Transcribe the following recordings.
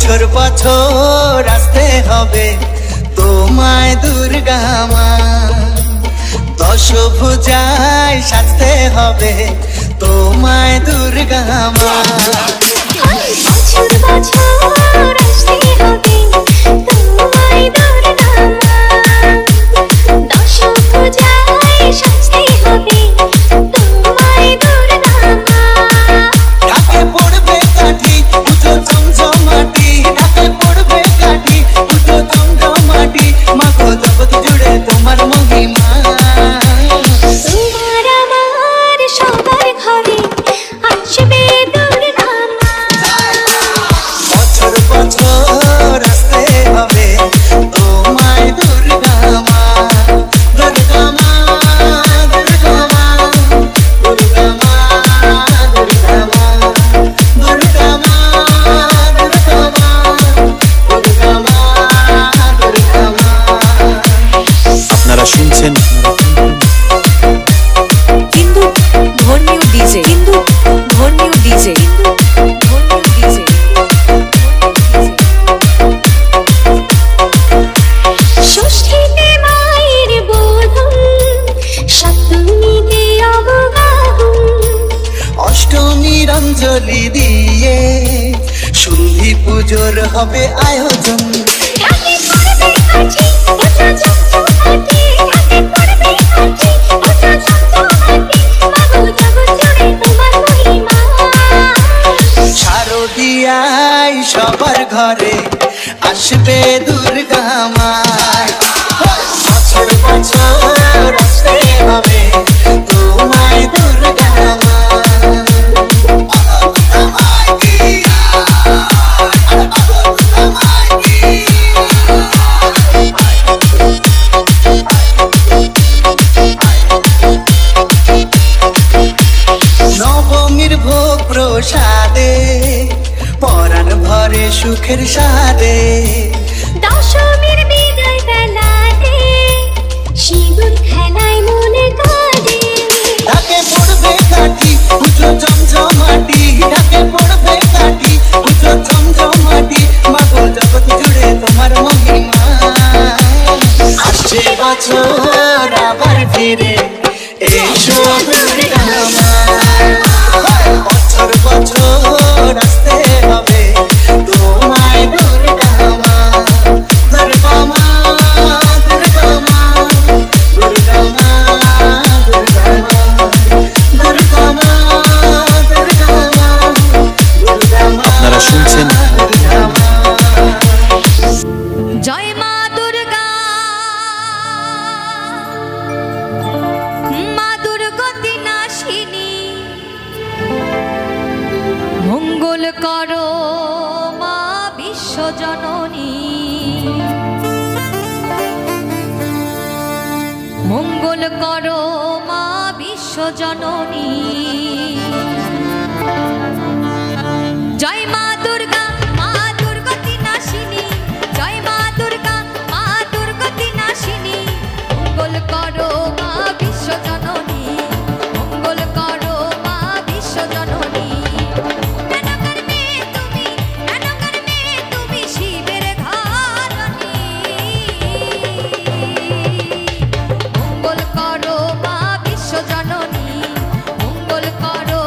বছর বছর আসতে হবে তোমায় দুর্গা মা, দশভুজায় সাজতে হবে তোমায় দুর্গা মা। বছর বছর আসতে হবে তোমায় দুর্গা মা, দশভুজায় সাজতে হবে তোমায় দুর্গা মা। ঢাকে পড়বে কাঠি পুজো জমজমাটি, ঢাকে পড়বে কাঠি পুজো জমজমাটি, মাগো জগৎ জুড়ে তোমার মহিমা। তোমার আমার সবার ঘরে আসবে দুর্গা মা। বছর বছর আসতে হবে তোমায় দুর্গা মা, দুর্গা মা, দুর্গা মা, দুর্গা মা, দুর্গা মা, দুর্গা মা, দুর্গা মা, দুর্গা মা, দুর্গা মা। আপনারা শুনছেন হিন্দু ধর্মীয় ডিজে, হিন্দু ধর্মীয় ডিজে, হিন্দু ধর্মীয় ডিজে। ষষ্ঠীতে মায়ের বোধন, সপ্তমীতে অবগাহন, অষ্টমীর অঞ্জলি দিয়ে সন্ধি পুজোর হবে আয়োজন। ঢাকে পড়বে কাঠি পুজো জমজমাটি, ঢাকে পড়বে কাঠি পুজো জমজমাটি, মাগো জগৎ জুড়ে তোমার মহিমা। শারদিয়ায় সবার ঘরে আসবে দুর্গা মা, বছর বছর আসতে হবে তোমায় দুর্গা মা। নবমীর ভোগ প্রসাদে পরাণ ভরে সুখের সাদে, দশমীর বিদায় বেলাতে সিঁদুর খেলায় মনে কাঁদে। ঢাকে পড়বে কাঠি পুজো জমজমাটি, ঢাকে পড়বে কাঠি পুজো জমজমাটি, মাগো জগৎ জুড়ে তোমার মহিমা। আসছে বছর আবার ফিরে এসো দুর্গা মা, বছর বছর আসতে হবে তোমায় দুর্গা মা, দুর্গা মা, দুর্গা মা, দুর্গা মা, দুর্গা মা, দুর্গা মা, দুর্গা মা, দুর্গা মা। আপনারা শুনছেন দুর্গা মা। জয় মা দুর্গা, মা দুর্গতি নাশিনী, মঙ্গল করো মা বিশ্বজননী, মঙ্গল করো মা বিশ্বজননী। জয় মা দুর্গা, মা দুর্গতি নাশিনী, জয় মা দুর্গা, মা দুর্গতি নাশিনী, মঙ্গল করো মা বিশ্বজননী, মঙ্গল করো মা বিশ্বজননী। কেন করবে তুমি, কেন করবে তুমি শিবের ঘরণী, মঙ্গল করো মা বিশ্বজননী, মঙ্গল করো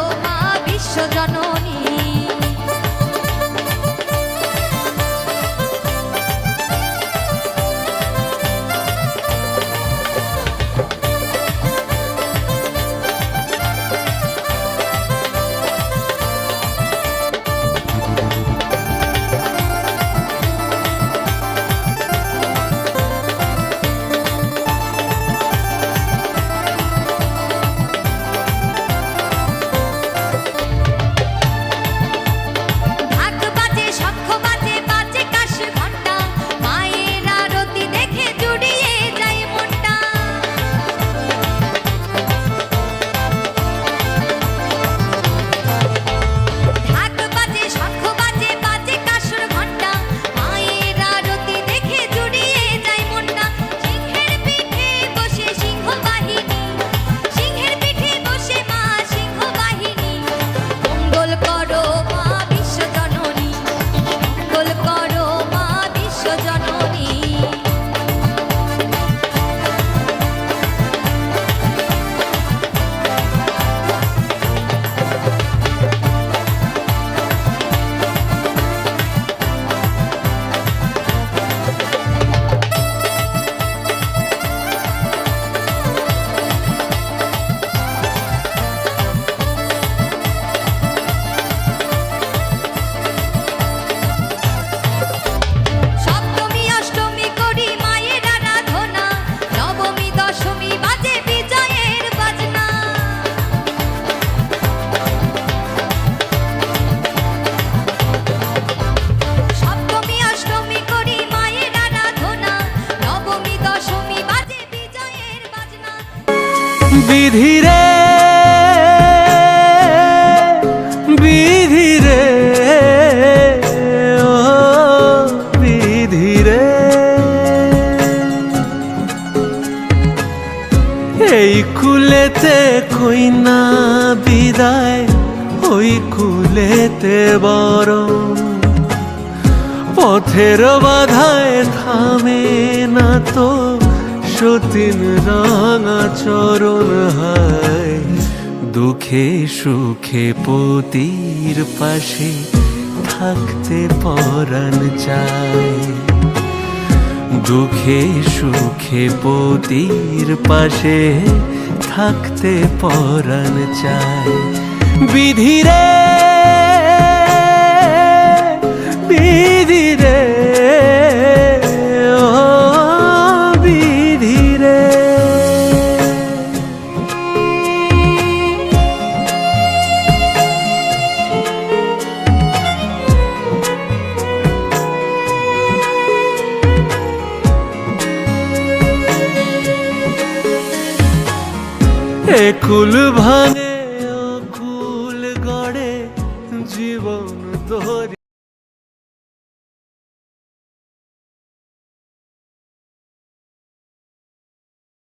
বিধিরে বিধিরে ও বিধিরে এই কুলেতে কইনা বিদায় ওই কুলেতে বরং পথের বাধায় থামে না তো সতীন রাঙা চরণ হায় দুঃখে সুখে পতির পাশে থাকতে পরাণ চায় দুঃখে সুখে পতির পাশে থাকতে পরাণ চায় বিধিরে বিধিরে ও বিধিরে একুল ভাঙে